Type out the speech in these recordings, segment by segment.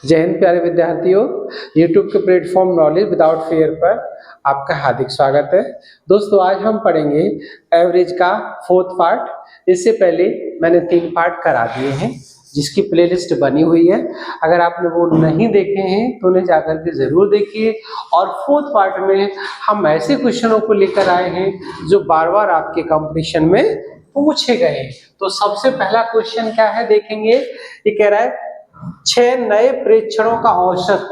जय हिंद प्यारे विद्यार्थियों, YouTube के प्लेटफॉर्म नॉलेज विदाउट फेयर पर आपका हार्दिक स्वागत है। दोस्तों, आज हम पढ़ेंगे एवरेज का फोर्थ पार्ट। इससे पहले मैंने 3 पार्ट करा दिए हैं जिसकी प्लेलिस्ट बनी हुई है। अगर आपने वो नहीं देखे हैं तो उन्हें जाकर के जरूर देखिए। और फोर्थ पार्ट में हम ऐसे क्वेश्चनों को लेकर आए हैं जो बार बार आपके कंपटीशन में पूछे गए। तो सबसे पहला क्वेश्चन क्या है देखेंगे। ये कह रहा है 6 नए प्रेक्षणों का औसत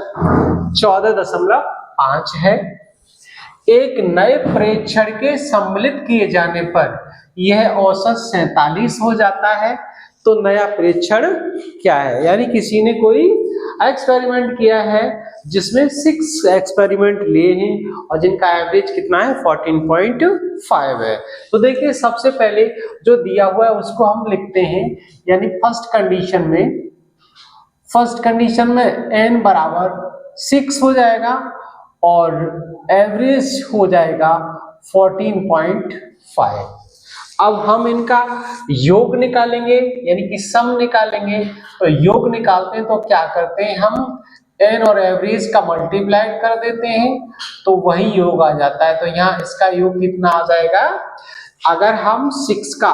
14.5 है। एक नए प्रेक्षण के सम्मिलित किए जाने पर यह औसत 47 हो जाता है। तो नया प्रेक्षण क्या है? यानी किसी ने कोई एक्सपेरिमेंट किया है जिसमें 6 एक्सपेरिमेंट लिए हैं और जिनका एवरेज कितना है 14.5 है। तो देखिए, सबसे पहले जो दिया हुआ है उसको हम लिखते हैं। यानी फर्स्ट कंडीशन में n बराबर 6 हो जाएगा और एवरेज हो जाएगा 14.5। अब हम इनका योग निकालेंगे यानी कि सम निकालेंगे। तो योग निकालते हैं तो क्या करते हैं, हम n और एवरेज का मल्टीप्लाई कर देते हैं तो वही योग आ जाता है। तो यहाँ इसका योग कितना आ जाएगा, अगर हम 6 का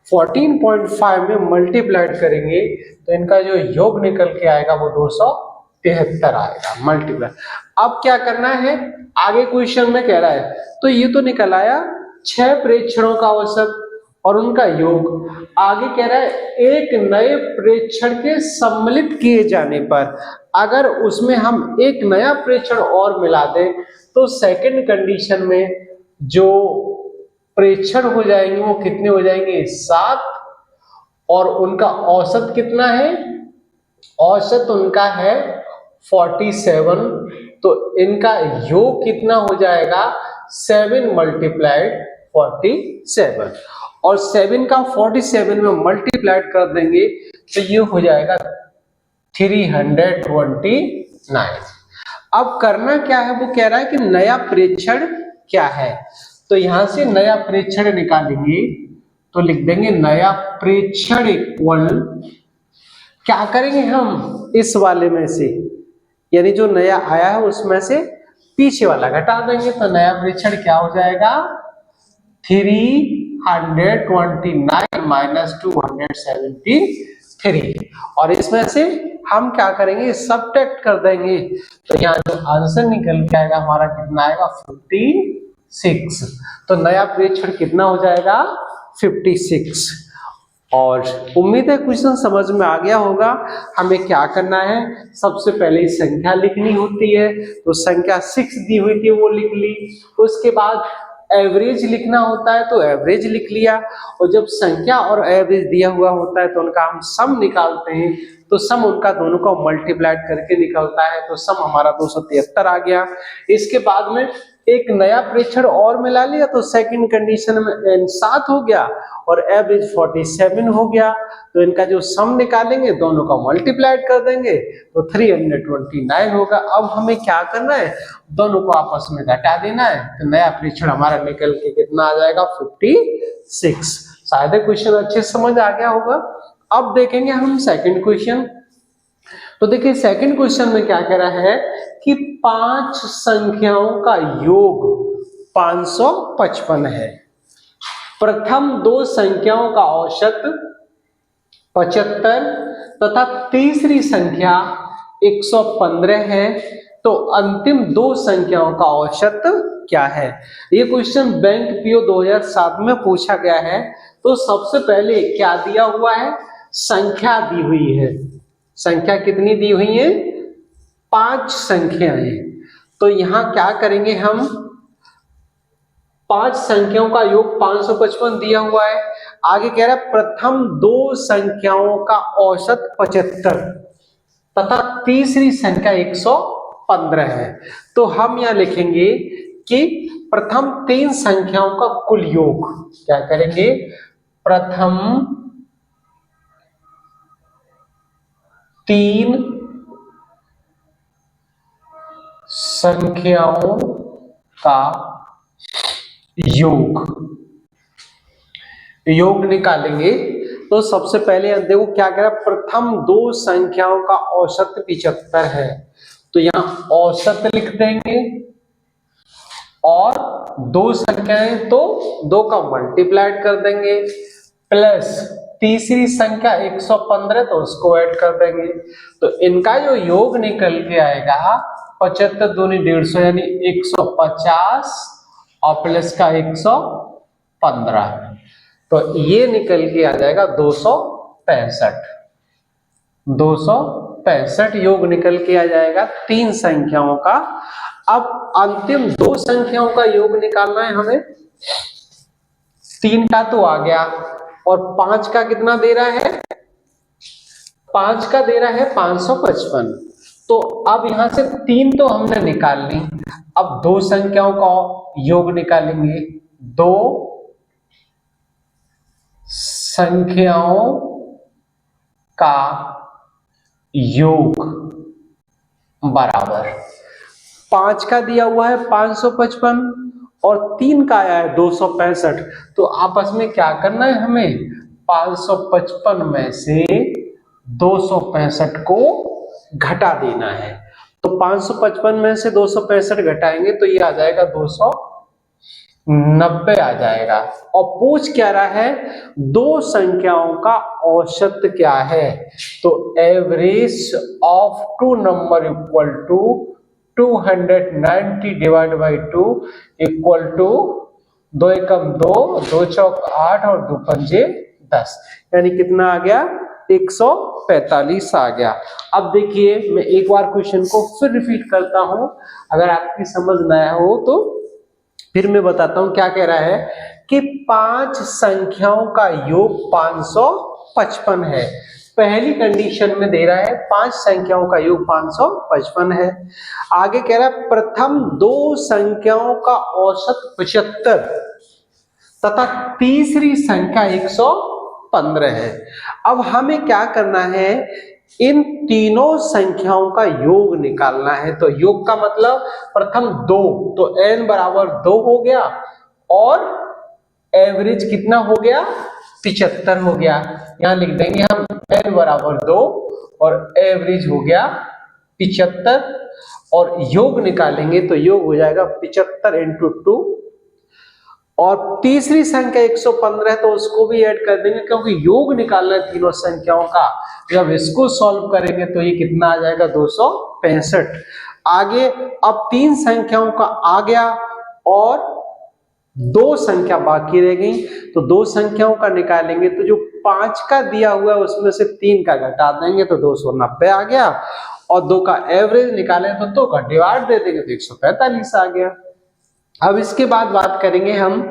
14.5 में मल्टीप्लाइड करेंगे तो इनका जो योग निकल के आएगा वो 273 आएगा मल्टीप्लाई। अब क्या करना है, आगे क्वेश्चन में कह रहा है, तो ये तो निकल आया 6 प्रेक्षणों का औसत और उनका योग। आगे कह रहा है एक नए प्रेक्षण के सम्मिलित किए जाने पर अगर उसमें हम एक नया प्रेक्षण और मिला दें तो सेकंड कंडीशन में जो प्रेक्षण हो जाएंगे वो कितने हो जाएंगे, 7। और उनका औसत कितना है, औसत उनका है 47। तो इनका योग कितना हो जाएगा, 7 मल्टीप्लाइड 47। और 7 का 47 में मल्टीप्लाइड कर देंगे तो ये हो जाएगा 329। अब करना क्या है, वो कह रहा है कि नया प्रेक्षण क्या है। तो यहां से नया प्रेक्षण निकालेंगे तो लिख देंगे नया प्रेक्षण इक्वल, क्या करेंगे हम इस वाले में से यानी जो नया आया है उसमें से पीछे वाला घटा देंगे। तो नया प्रेक्षण क्या हो जाएगा, 329 माइनस 273। और इसमें से हम क्या करेंगे, सब्ट्रैक्ट कर देंगे। तो यहाँ जो आंसर निकल के आएगा हमारा कितना आएगा, 56। तो नया प्रेक्षण कितना हो जाएगा, 56। और उम्मीद है क्वेश्चन समझ में आ गया होगा। हमें क्या करना है, सबसे पहले संख्या लिखनी होती है। तो संख्या 6 दी हुई थी वो लिख ली। उसके बाद एवरेज लिखना होता है तो एवरेज लिख लिया। और जब संख्या और एवरेज दिया हुआ होता है तो उनका हम सम निकालते हैं। तो सम उनका दोनों को मल्टीप्लाइड करके निकलता है। तो सम हमारा 273 आ गया। इसके बाद में एक नया प्रेक्षण और मिला लिया तो सेकंड कंडीशन में n 7 हो गया और एवरेज 47 हो गया। तो इनका जो सम निकालेंगे दोनों का मल्टीप्लाइड कर देंगे तो 329 होगा। अब हमें क्या करना है, दोनों को आपस में घटा देना है। तो नया प्रेक्षण हमारा निकल के कितना आ जाएगा, 56। शायद क्वेश्चन अच्छे समझ आ गया होगा। अब देखेंगे हम सेकंड क्वेश्चन। तो देखिए सेकंड क्वेश्चन में क्या कह रहा है कि 5 संख्याओं का योग 555 है। प्रथम 2 संख्याओं का औसत 75 तथा तीसरी संख्या 115 है। तो अंतिम 2 संख्याओं का औसत क्या है। ये क्वेश्चन बैंक पीओ 2007 में पूछा गया है। तो सबसे पहले क्या दिया हुआ है, संख्या दी हुई है। संख्या कितनी दी हुई है, 5 संख्याएं। तो यहां क्या करेंगे हम, 5 संख्याओं का योग 555 दिया हुआ है। आगे कह रहा है प्रथम 2 संख्याओं का औसत 75 तथा तीसरी संख्या 115 है। तो हम यहां लिखेंगे कि प्रथम 3 संख्याओं का कुल योग, क्या करेंगे, प्रथम 3 संख्याओं का योग निकालेंगे तो सबसे पहले देखो क्या कह रहा है, प्रथम दो संख्याओं का औसत 75 है, तो यहाँ औसत लिख देंगे और दो संख्याएं तो दो का मल्टीप्लाइड कर देंगे, प्लस तीसरी संख्या 115 तो उसको ऐड कर देंगे। तो इनका जो योग निकल के आएगा 75 दूनी 150 यानी 150 और प्लस का 115, तो ये निकल के आ जाएगा 265 योग निकल के आ जाएगा तीन संख्याओं का। अब अंतिम दो संख्याओं का योग निकालना है हमें। 3 का तो आ गया और 5 का कितना दे रहा है, 5 का दे रहा है 555। तो अब यहां से 3 तो हमने निकाल ली, अब दो संख्याओं का योग निकालेंगे। दो संख्याओं का योग बराबर 5 का दिया हुआ है 555 और 3 का आया है 265, तो आपस में क्या करना है हमें, 555 में से 265 को घटा देना है। तो 555 में से 265 घटाएंगे तो ये आ जाएगा 290 आ जाएगा। और पूछ क्या रहा है, दो संख्याओं का औसत क्या है, तो average of two number equal to 290 divide by 2 equal to 2 एकम 2, 2 चौक 8 और 2 पंजे 10, यानी कितना आ गया, 145 आ गया। अब देखिए मैं एक बार क्वेश्चन को फिर रिपीट करता हूं, अगर आपकी समझ ना आया हो तो फिर मैं बताता हूं क्या कह रहा है कि 5 संख्याओं का योग 555 है। पहली कंडीशन में दे रहा है 5 संख्याओं का योग 555 है। आगे कह रहा है प्रथम दो संख्याओं का औसत 75 तथा तीसरी संख्या 115 है। अब हमें क्या करना है, इन तीनों संख्याओं का योग निकालना है। तो योग का मतलब प्रथम दो, तो n बराबर 2 हो गया और एवरेज कितना हो गया, 75 हो गया। यहां लिख देंगे हम n बराबर 2 और एवरेज हो गया 75 और योग निकालेंगे तो योग हो जाएगा 75 इंटू 2 और तीसरी संख्या 115 है तो उसको भी ऐड कर देंगे क्योंकि योग निकालना है तीनों संख्याओं का। जब इसको सॉल्व करेंगे तो ये कितना आ जाएगा, 265। आगे अब तीन संख्याओं का आ गया और दो संख्या बाकी रह गई, तो दो संख्याओं का निकालेंगे तो जो 5 का दिया हुआ है उसमें से 3 का घटा देंगे तो 290 आ गया और 2 का एवरेज निकालें तो 2 का डिवाइड दे देंगे तो 145 आ गया। अब इसके बाद बात करेंगे हम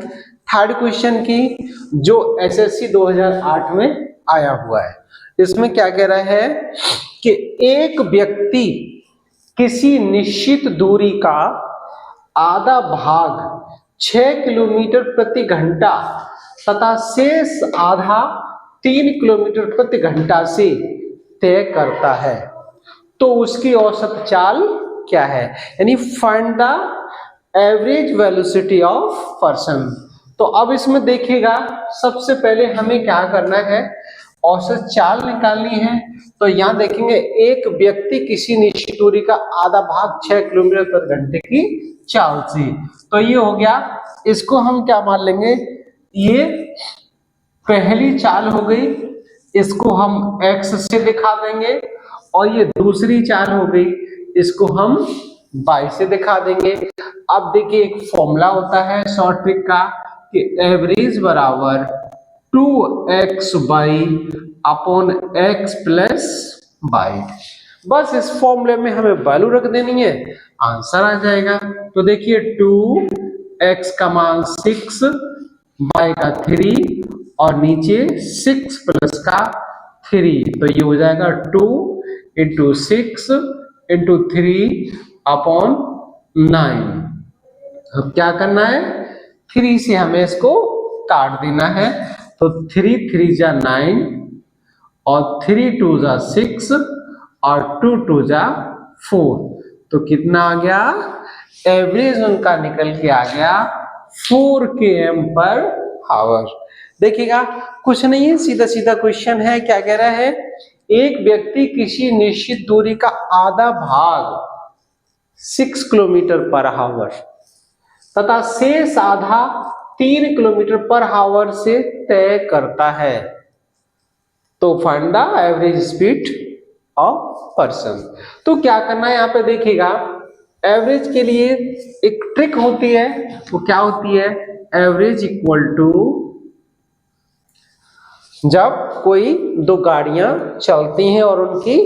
थर्ड क्वेश्चन की जो एसएससी 2008 में आया हुआ है। इसमें क्या कह रहा है कि एक व्यक्ति किसी निश्चित दूरी का आधा भाग 6 किलोमीटर प्रति घंटा तथा शेष आधा 3 किलोमीटर प्रति घंटा से तय करता है, तो उसकी औसत चाल क्या है, यानी find the average velocity of person. तो अब इसमें देखिएगा सबसे पहले हमें क्या करना है, औसत चाल निकालनी है। तो यहाँ देखेंगे एक व्यक्ति किसी निश्चित दूरी का आधा भाग 6 किलोमीटर प्रति घंटे की चाल से, तो ये हो गया। इसको हम क्या मान लेंगे, ये पहली चाल हो गई, इसको हम x से दिखा देंगे और ये दूसरी चाल हो गई, इसको हम y से दिखा देंगे। अब देखिए एक फॉर्मूला होता है शॉर्ट ट्रिक का कि एवरेज बराबर 2x by upon x plus by. बस इस फॉर्मूले में हमें वैल्यू रख देनी है, आंसर आ जाएगा। तो देखिए 2x का मान 6, y का 3 और नीचे 6 प्लस का 3, तो ये हो जाएगा 2 इंटू 6 इंटू 3 अपॉन 9। अब क्या करना है, 3 से हमें इसको काट देना है, तो 3 3 जा 9 और 3 2 जा 6 और 2 2 जा 4, तो कितना आ गया, एवरेज उनका निकल के आ गया 4 km पर आवर। देखिएगा कुछ नहीं है, सीधा सीधा क्वेश्चन है। क्या कह रहा है, एक व्यक्ति किसी निश्चित दूरी का आधा भाग 6 किलोमीटर पर आवर तथा शेष आधा 3 किलोमीटर पर आवर से तय करता है, तो find the average speed of person. तो क्या करना है यहाँ पे देखिएगा, एवरेज के लिए एक ट्रिक होती है, वो क्या होती है, एवरेज इक्वल टू, जब कोई दो गाड़ियां चलती हैं और उनकी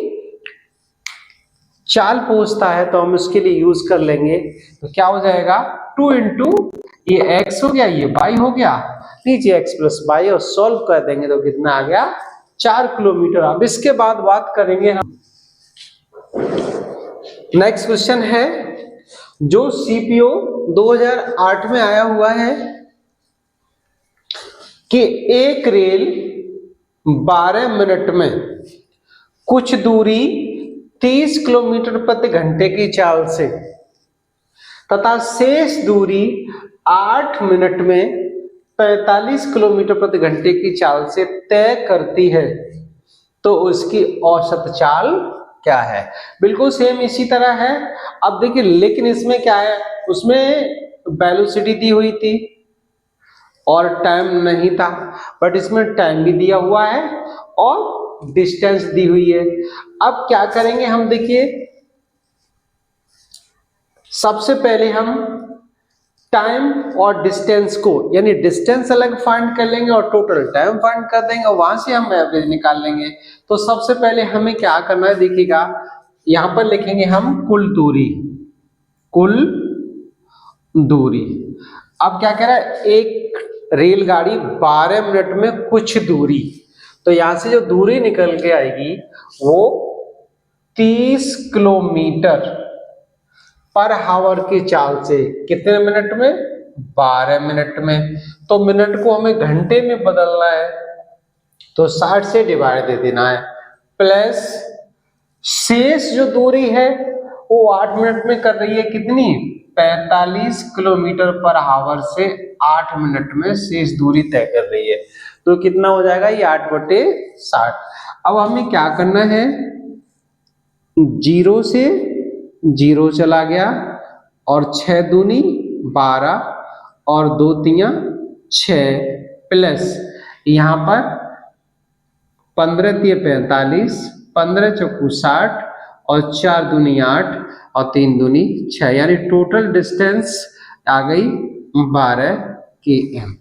चाल पूछता है तो हम उसके लिए यूज कर लेंगे, तो क्या हो जाएगा 2 इंटू ये x हो गया, ये y हो गया, नीचे x प्लस y और सॉल्व कर देंगे तो कितना आ गया 4 किलोमीटर। अब इसके बाद बात करेंगे हम, नेक्स्ट क्वेश्चन है जो सीपीओ 2008 में आया हुआ है कि एक रेल 12 मिनट में कुछ दूरी 30 किलोमीटर प्रति घंटे की चाल से तथा शेष दूरी 8 मिनट में 45 किलोमीटर प्रति घंटे की चाल से तय करती है, तो उसकी औसत चाल क्या है। बिल्कुल सेम इसी तरह है। अब देखिए लेकिन इसमें क्या है, उसमें वेलोसिटी दी हुई थी और टाइम नहीं था, बट इसमें टाइम भी दिया हुआ है और डिस्टेंस दी हुई है। अब क्या करेंगे हम, देखिए सबसे पहले हम टाइम और डिस्टेंस को, यानी डिस्टेंस अलग फाइंड कर लेंगे और टोटल टाइम फाइंड कर देंगे और वहां से हम एवरेज निकाल लेंगे। तो सबसे पहले हमें क्या करना है, देखिएगा यहां पर लिखेंगे हम कुल दूरी, कुल दूरी। अब क्या कह रहा है, एक रेलगाड़ी 12 मिनट में कुछ दूरी, तो यहां से जो दूरी निकल के आएगी वो 30 किलोमीटर पर आवर की चाल से, कितने मिनट में, 12 मिनट में। तो मिनट को हमें घंटे में बदलना है तो 60 से डिवाइड दे देना है, प्लस शेष जो दूरी है वो 8 मिनट में कर रही है कितनी, 45 किलोमीटर पर आवर से 8 मिनट में शेष दूरी तय कर रही है, तो कितना हो जाएगा ये 8/60। अब हमें क्या करना है, 0 से 0 चला गया और 6 दूनी 12 और 2 तियां 6, प्लस यहाँ पर 15 तिये 45, 15 चौकू 60 और 4 दूनी 8 और 3 दूनी 6, यानी टोटल डिस्टेंस आ गई 12 km।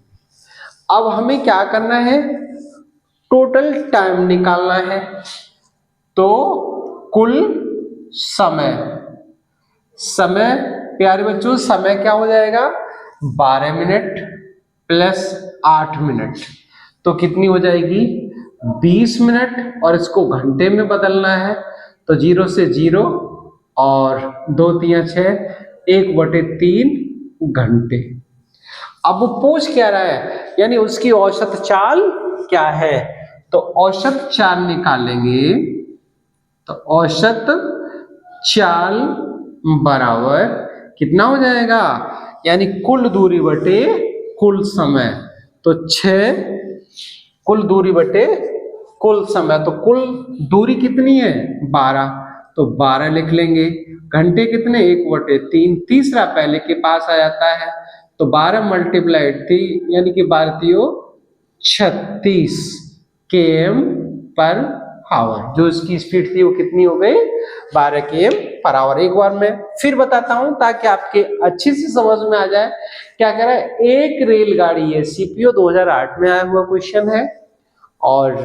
अब हमें क्या करना है, टोटल टाइम निकालना है, तो कुल समय, समय प्यारे बच्चों समय क्या हो जाएगा, 12 मिनट प्लस 8 मिनट, तो कितनी हो जाएगी 20 मिनट, और इसको घंटे में बदलना है तो 0 से 0 और 2 तियां 6, 1/3 घंटे। अब वो पूछ क्या रहा है, यानी उसकी औसत चाल क्या है, तो औसत चाल निकालेंगे, तो औसत चाल बराबर कितना हो जाएगा, यानी कुल दूरी बटे कुल समय, तो 6 कुल दूरी बटे कुल समय, तो कुल दूरी कितनी है 12, तो 12 लिख लेंगे, घंटे कितने 1/3, तीसरा पहले के पास आ जाता है, तो 12 × 3 यानी कि 36 km पर आवर, जो इसकी स्पीड थी वो कितनी हो गई 12 km पर आवर। एक बार मैं फिर बताता हूं ताकि आपके अच्छी से समझ में आ जाए। क्या कह रहा है, एक रेलगाड़ी है, सीपीओ 2008 में आया हुआ क्वेश्चन है और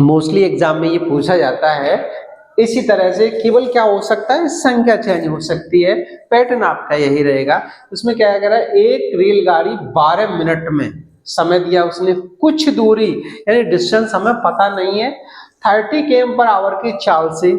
मोस्टली एग्जाम में ये पूछा जाता है। इसी तरह से केवल क्या हो सकता है, संख्या चेंज हो सकती है, पैटर्न आपका यही रहेगा। उसमें क्या कह रहा है, एक रेलगाड़ी 12 मिनट में, समय दिया उसने, कुछ दूरी यानी डिस्टेंस हमें पता नहीं है, 30 km पर आवर की चाल से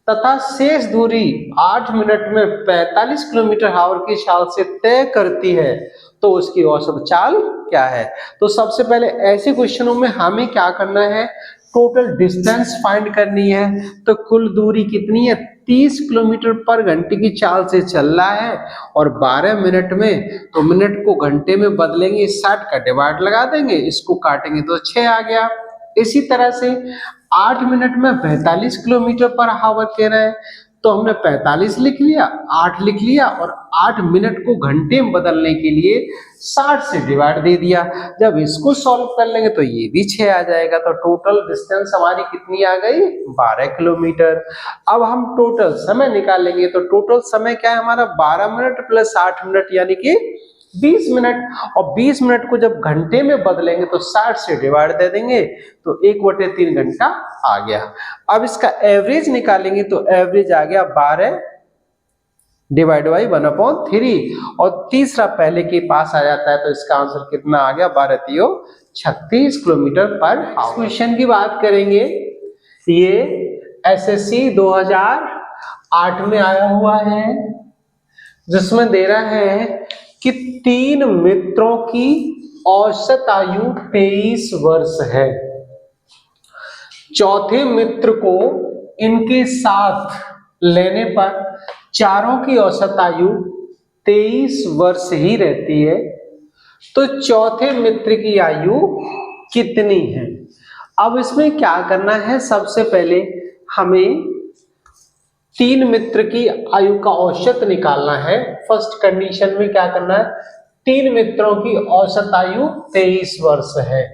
तथा शेष दूरी 8 मिनट में 45 किलोमीटर आवर की चाल से तय करती है, तो उसकी औसत चाल क्या है। तो सबसे पहले ऐसे क्वेश्चनों में हमें क्या करना है, टोटल डिस्टेंस फाइंड करनी है। तो कुल दूरी कितनी है, 30 किलोमीटर पर घंटे की चाल से चल रहा है और 12 मिनट में, तो मिनट को घंटे में बदलेंगे, 60 का डिवाइड लगा देंगे, इसको काटेंगे तो 6 आ गया। इसी तरह से 8 मिनट में 45 किलोमीटर पर आवर कह रहा है, तो हमने 45 लिख लिया, 8 लिख लिया और 8 मिनट को घंटे में बदलने के लिए 60 से डिवाइड दे दिया। जब इसको सॉल्व कर लेंगे तो ये भी 6 आ जाएगा। तो टोटल डिस्टेंस हमारी कितनी आ गई, 12 किलोमीटर। अब हम टोटल समय निकालेंगे, तो टोटल समय क्या है हमारा, 12 मिनट प्लस 8 मिनट यानी कि 20 मिनट। और 20 मिनट को जब घंटे में बदलेंगे तो 60 से डिवाइड दे देंगे, तो 1/3 घंटा आ गया। अब इसका एवरेज निकालेंगे तो एवरेज आ गया 12 डिवाइड बाई 1/3 और तीसरा पहले के पास आ जाता है, तो इसका आंसर कितना आ गया, 12 तियो 36 किलोमीटर पर आवर। क्वेश्चन की बात करेंगे, ये एसएससी 2008 में आया हुआ है, जिसमें दे रहा है कि 3 मित्रों की औसत आयु 23 वर्ष है। चौथे मित्र को इनके साथ लेने पर चारों की औसत आयु 23 वर्ष ही रहती है, तो चौथे मित्र की आयु कितनी है। अब इसमें क्या करना है, सबसे पहले हमें 3 मित्र की आयु का औसत निकालना है। फर्स्ट कंडीशन में क्या करना है, 3 मित्रों की औसत आयु 23 वर्ष है,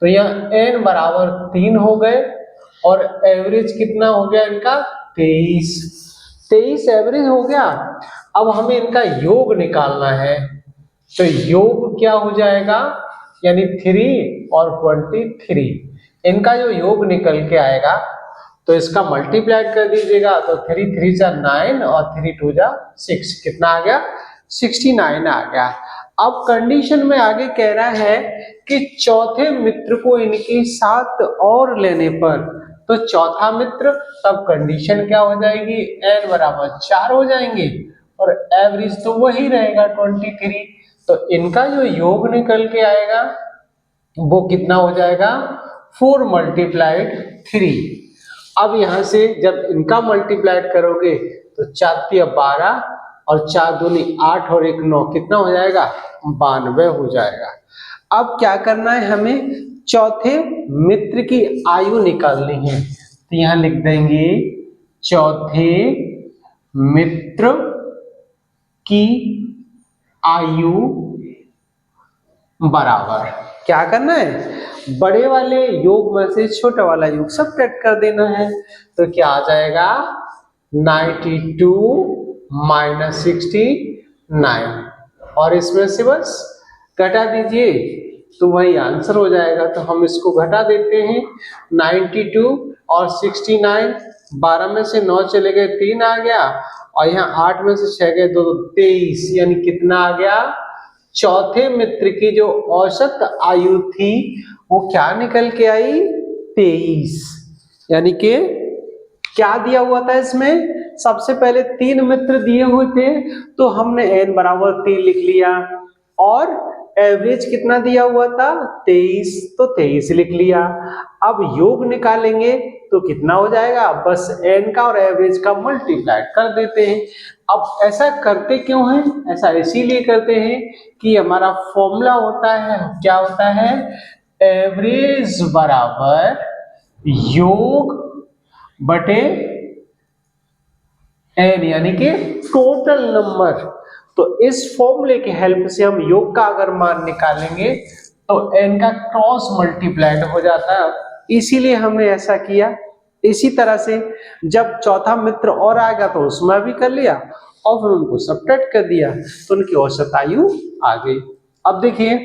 तो यह n बराबर 3 हो गए और एवरेज कितना हो गया इनका, 23 एवरेज हो गया। अब हमें इनका योग निकालना है, तो योग क्या हो जाएगा, यानी 3 और 23, इनका जो योग निकल के आएगा तो इसका मल्टीप्लाइड कर दीजिएगा, तो 3 3 जा 9 और 3 2 जा 6, कितना आ गया, 69 आ गया। अब कंडीशन में आगे कह रहा है कि चौथे मित्र को इनके साथ और लेने पर, तो चौथा मित्र, तब कंडीशन क्या हो जाएगी, n बराबर 4 हो जाएंगे और एवरेज तो वही रहेगा 23, तो इनका जो योग निकल के आएगा वो कितना हो जाएगा, 4 × 3। अब यहां से जब इनका मल्टीप्लाइड करोगे तो 4 × 12 और 4 दूनी 8 और 1 9, कितना हो जाएगा, 92 हो जाएगा। अब क्या करना है, हमें चौथे मित्र की आयु निकालनी है, तो यहां लिख देंगे चौथे मित्र की आयु बराबर, क्या करना है, बड़े वाले योग में से छोटा वाला योग सब्ट्रैक्ट कर देना है, तो क्या आ जाएगा, 92 - 69 और इसमें से बस घटा दीजिए तो वही आंसर हो जाएगा। तो हम इसको घटा देते हैं, 92 और 69, 12 में से 9 चले गए, 3 आ गया और यहाँ 8 में से 6 गए 2, 23, यानी कितना आ गया, चौथे मित्र की जो औसत आयु थी वो क्या निकल के आई, 23। यानी कि क्या दिया हुआ था इसमें, सबसे पहले 3 मित्र दिए हुए थे तो हमने n बराबर 3 लिख लिया और एवरेज कितना दिया हुआ था, 23, तो 23 लिख लिया। अब योग निकालेंगे तो कितना हो जाएगा, बस n का और एवरेज का मल्टीप्लाइड कर देते हैं। अब ऐसा करते क्यों हैं, ऐसा इसीलिए करते हैं कि हमारा फॉर्मूला होता है, क्या होता है, एवरेज बराबर योग बटे n, यानी कि टोटल नंबर। तो इस फॉर्मूले की हेल्प से हम योग का अगर मान निकालेंगे तो n का क्रॉस मल्टीप्लाइड हो जाता है, इसीलिए हमने ऐसा किया। इसी तरह से जब चौथा मित्र और आएगा तो उसमें भी कर लिया और फिर उनको सब्ट्रैक्ट कर दिया, तो उनकी औसत आयु आ गई। अब देखिए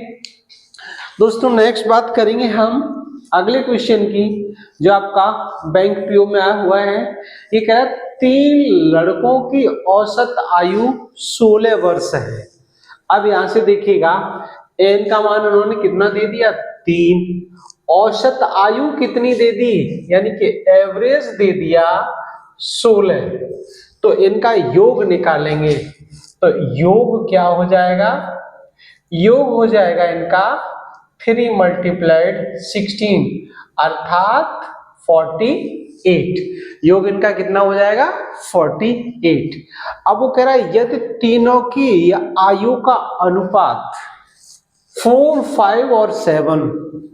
दोस्तों, नेक्स्ट बात करेंगे हम अगले क्वेश्चन की, जो आपका बैंक पीओ में आया हुआ है। ये कह रहा है 3 लड़कों की औसत आयु 16 वर्ष है। अब यहां से देखिएगा n का मान उन्होंने कितना दे दिया, 3, औसत आयु कितनी दे दी, यानी कि एवरेज दे दिया 16, तो इनका योग निकालेंगे तो योग क्या हो जाएगा, योग हो जाएगा इनका 3 × 16, अर्थात 48। योग इनका कितना हो जाएगा 48। अब वो कह रहा है यदि तीनों की आयु का अनुपात 4, 5 और 7,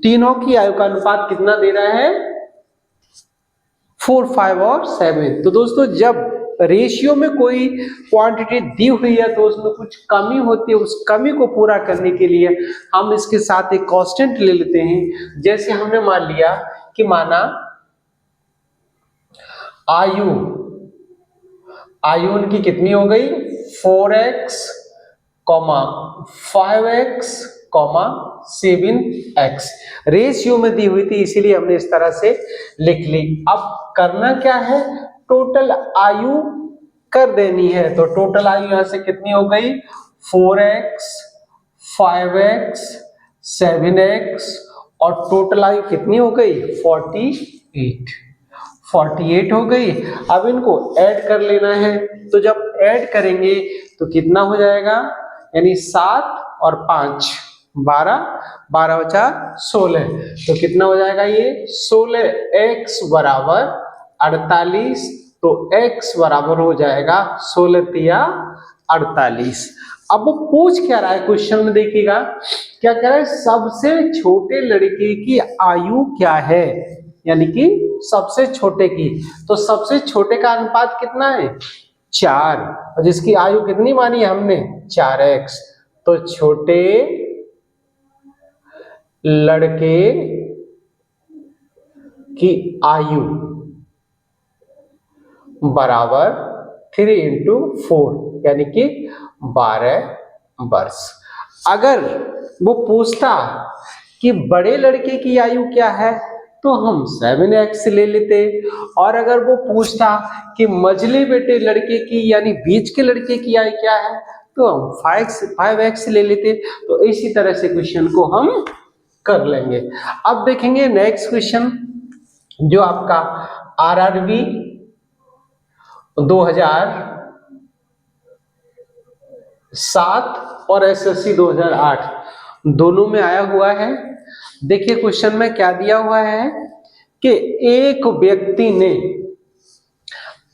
तीनों की आयु का अनुपात कितना दे रहा है 4, 5 और 7। तो दोस्तों जब रेशियो में कोई क्वांटिटी दी हुई है तो उसमें कुछ कमी होती है, उस कमी को पूरा करने के लिए हम इसके साथ एक कांस्टेंट ले लेते हैं। जैसे हमने मान लिया कि माना आयु उनकी कितनी हो गई 4x, 5x, 7x रेशियो में दी हुई थी, इसीलिए हमने इस तरह से लिख ली। अब करना क्या है, टोटल आयु कर देनी है। तो टोटल आयु यहां से कितनी हो गई 4x, 5x, 7x और टोटल आयु कितनी हो गई 48 हो गई। अब इनको ऐड कर लेना है। तो जब ऐड करेंगे तो कितना हो जाएगा, यानी 7 और 5 12, 12 बचा 16, तो कितना हो जाएगा ये 16x बराबर 48। तो x बराबर हो जाएगा 16 तिया 48। अब वो पूछ क्या रहा है क्वेश्चन में, देखिएगा क्या कह रहा है, सबसे छोटे लड़के की आयु क्या है, यानी कि सबसे छोटे की। तो सबसे छोटे का अनुपात कितना है 4, और जिसकी आयु कितनी मानी है हमने 4x। तो छोटे लड़के की आयु बराबर 3 इंटू 4 यानी कि 12 वर्ष। अगर वो पूछता कि बड़े लड़के की आयु क्या है तो हम 7x ले लेते, और अगर वो पूछता कि मझले बेटे लड़के की यानी बीच के लड़के की आयु क्या है तो हम 5x ले लेते। तो इसी तरह से क्वेश्चन को हम कर लेंगे। अब देखेंगे नेक्स्ट क्वेश्चन जो आपका आरआरबी 2007 और एसएससी 2008 दोनों में आया हुआ है। देखिए क्वेश्चन में क्या दिया हुआ है कि एक व्यक्ति ने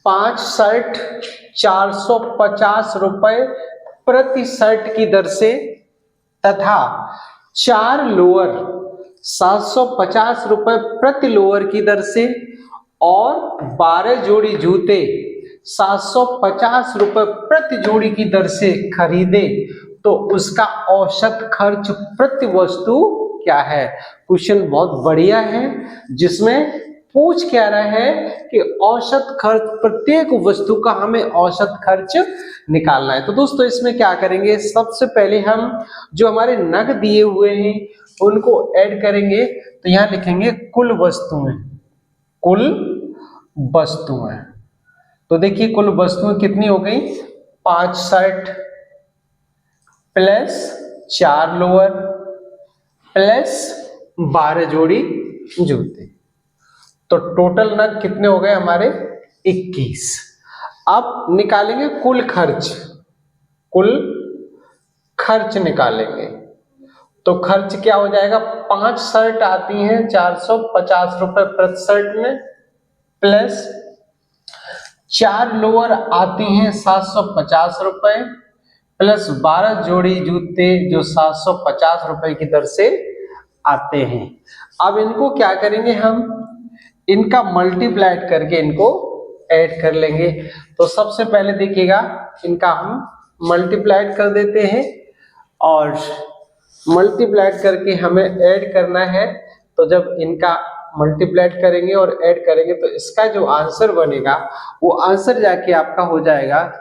5 शर्ट 450 रुपए प्रति शर्ट की दर से तथा 4 लोअर 750 रुपए प्रति लोअर की दर से और 12 जोड़ी जूते 750 रुपए प्रति जोड़ी की दर से खरीदे तो उसका औसत खर्च प्रति वस्तु क्या है। क्वेश्चन बहुत बढ़िया है जिसमें पूछ क्या रहा है कि औसत खर्च, प्रत्येक वस्तु का हमें औसत खर्च निकालना है। तो दोस्तों इसमें क्या करेंगे, सबसे पहले हम जो हमारे नग दिए हुए हैं उनको ऐड करेंगे। तो यहां लिखेंगे कुल वस्तुएं, कुल वस्तुएं। तो देखिए कुल वस्तुएं कितनी हो गई, 5 शर्ट प्लस 4 लोअर प्लस 12 जोड़ी जूते, तो टोटल नग कितने हो गए हमारे 21। अब निकालेंगे कुल खर्च, कुल खर्च निकालेंगे। तो खर्च क्या हो जाएगा, 5 शर्ट आती हैं 450 रुपए प्रति शर्ट में, प्लस 4 लोअर आती हैं 750 रुपए, प्लस 12 जोड़ी जूते जो 750 रुपए की दर से आते हैं। अब इनको क्या करेंगे, हम इनका मल्टीप्लाइड करके इनको ऐड कर लेंगे। तो सबसे पहले देखिएगा इनका हम मल्टीप्लाइड कर देते हैं और मल्टीप्लाइड करके हमें ऐड करना है। तो जब इनका मल्टीप्लाइड करेंगे और ऐड करेंगे तो इसका जो आंसर बनेगा वो आंसर जाके आपका हो जाएगा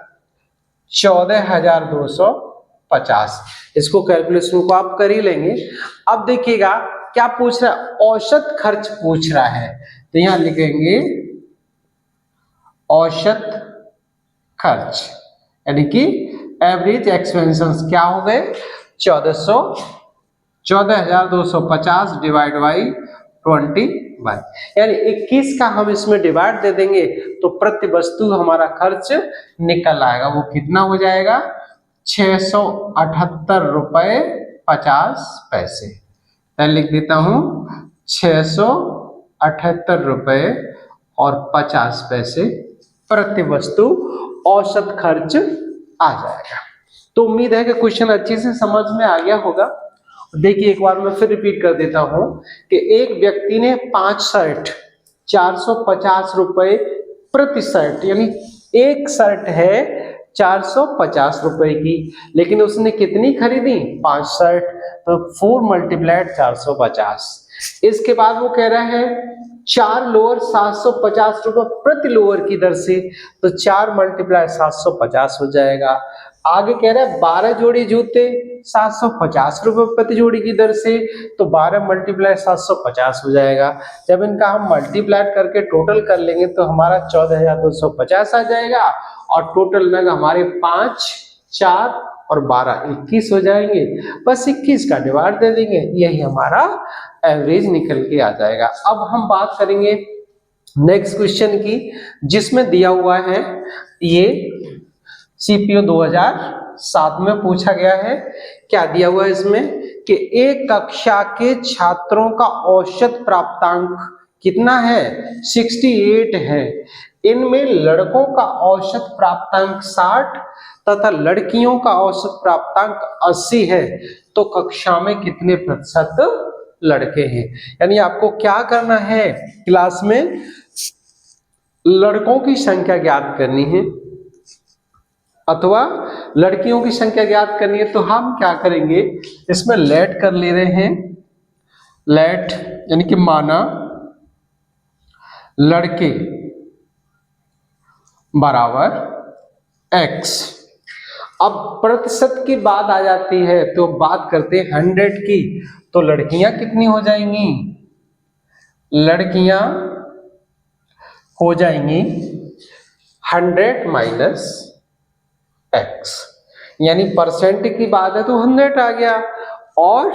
14,250। इसको कैलकुलेशन को आप कर ही लेंगे। अब देखिएगा क्या पूछ रहा है, औसत खर्च पूछ रहा है। तो यहां लिखेंगे औसत खर्च यानी कि एवरेज एक्सपेंसेस क्या हो गए 14,250 डिवाइड बाई 21, यानी 21 का हम इसमें डिवाइड दे देंगे तो प्रति वस्तु हमारा खर्च निकल आएगा। वो कितना हो जाएगा 678 रुपए 50 पैसे। मैं लिख देता हूं 678 78 रुपये और 50 पैसे प्रति वस्तु औसत खर्च आ जाएगा। तो उम्मीद है कि क्वेश्चन अच्छे से समझ में आ गया होगा। देखिए एक बार मैं फिर रिपीट कर देता हूं कि एक व्यक्ति ने 5 शर्ट 450 रुपए प्रति शर्ट, यानी एक शर्ट है 450 रुपए की, लेकिन उसने कितनी खरीदी? 5 शर्ट, तो 4 मल्टीप्लाइड 450। इसके बाद वो कह रहा है 4 लोअर 750 रुपए प्रति लोअर की दर से, तो 4 मल्टीप्लाइड 750 हो जाएगा। आगे कह रहा है 12 जोड़ी जूते 750 रुपए प्रति जोड़ी की दर से, तो 12 मल्टीप्लाई 750 हो जाएगा। जब इनका हम मल्टीप्लाई करके टोटल कर लेंगे तो हमारा 14,250 आ जाएगा, और टोटल नग हमारे 5, 4 और 12 21 हो जाएंगे। बस 21 का डिवाइड दे देंगे, यही हमारा एवरेज निकल के आ जाएगा। अब हम बात करेंगे नेक्स्ट क्वेश्चन की, जिसमें दिया हुआ है ये सीपीओ 2007 में पूछा गया है। क्या दिया हुआ है इसमें कि एक कक्षा के छात्रों का औसत प्राप्तांक कितना है? 68 है। इनमें लड़कों का औसत प्राप्तांक 60 तथा लड़कियों का औसत प्राप्तांक 80 है, तो कक्षा में कितने प्रतिशत लड़के हैं? यानी आपको क्या करना है क्लास में, लड़कों की संख्या ज्ञात करनी है अथवा लड़कियों की संख्या ज्ञात करनी है। तो हम क्या करेंगे, इसमें लेट कर ले रहे हैं, लेट यानी कि माना लड़के बराबर x। अब प्रतिशत की बात आ जाती है तो बात करते हैं 100 की, तो लड़कियां कितनी हो जाएंगी? लड़कियां हो जाएंगी 100 माइनस x, यानी परसेंट की बात है तो 100 आ गया, और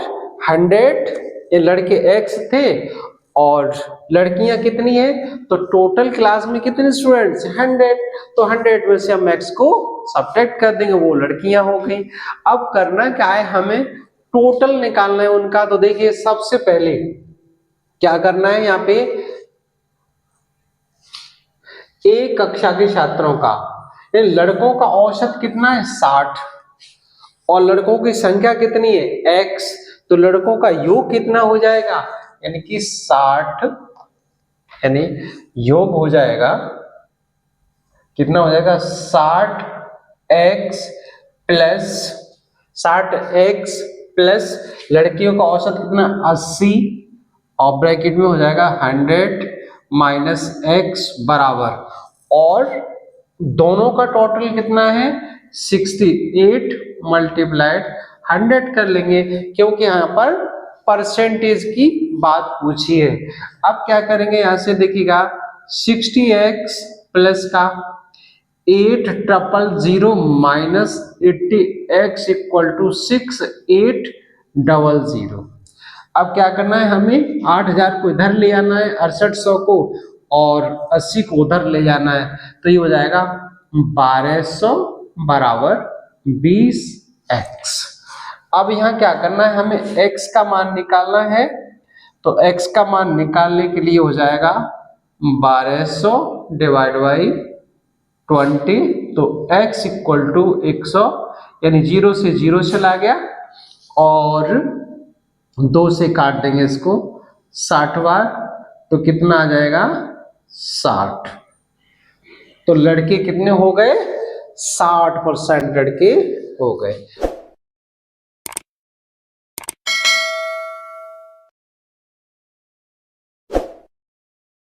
100 ये लड़के x थे और लड़कियां कितनी है, तो टोटल क्लास में कितने स्टूडेंट्स? 100, तो 100 में से हम x को सब्ट्रैक्ट कर देंगे, वो लड़कियां हो गई। अब करना क्या है, हमें टोटल निकालना है उनका। तो देखिए सबसे पहले क्या करना है, यहाँ पे एक कक्षा के छात्रों का, लड़कों का औसत कितना है? 60, और लड़कों की संख्या कितनी है? x, तो लड़कों का योग कितना हो जाएगा? यानी कि 60, यानी योग हो जाएगा, कितना हो जाएगा? 60x प्लस लड़कियों का औसत कितना? 80, और ब्रैकेट में हो जाएगा 100 माइनस x बराबर, और दोनों का टोटल कितना है? 68 मल्टीप्लाइड 100 कर लेंगे, क्योंकि यहाँ पर परसेंटेज की बात पूछी है। अब क्या करेंगे, यहाँ से देखिएगा 60x प्लस का 800 माइनस 80x इक्वल टू 6800। अब क्या करना है, हमें 8000 को इधर ले आना है, 6800 को, और 80 को उधर ले जाना है, तो ये हो जाएगा 1200 बराबर 20x। अब यहाँ क्या करना है, हमें x का मान निकालना है, तो x का मान निकालने के लिए हो जाएगा 1200 डिवाइड बाई 20, तो x इक्वल टू 100, यानी 0 से 0 चला गया, और 2 से काट देंगे इसको 60 बार, तो कितना आ जाएगा? 60। तो लड़के कितने हो गए? 60% लड़के हो गए।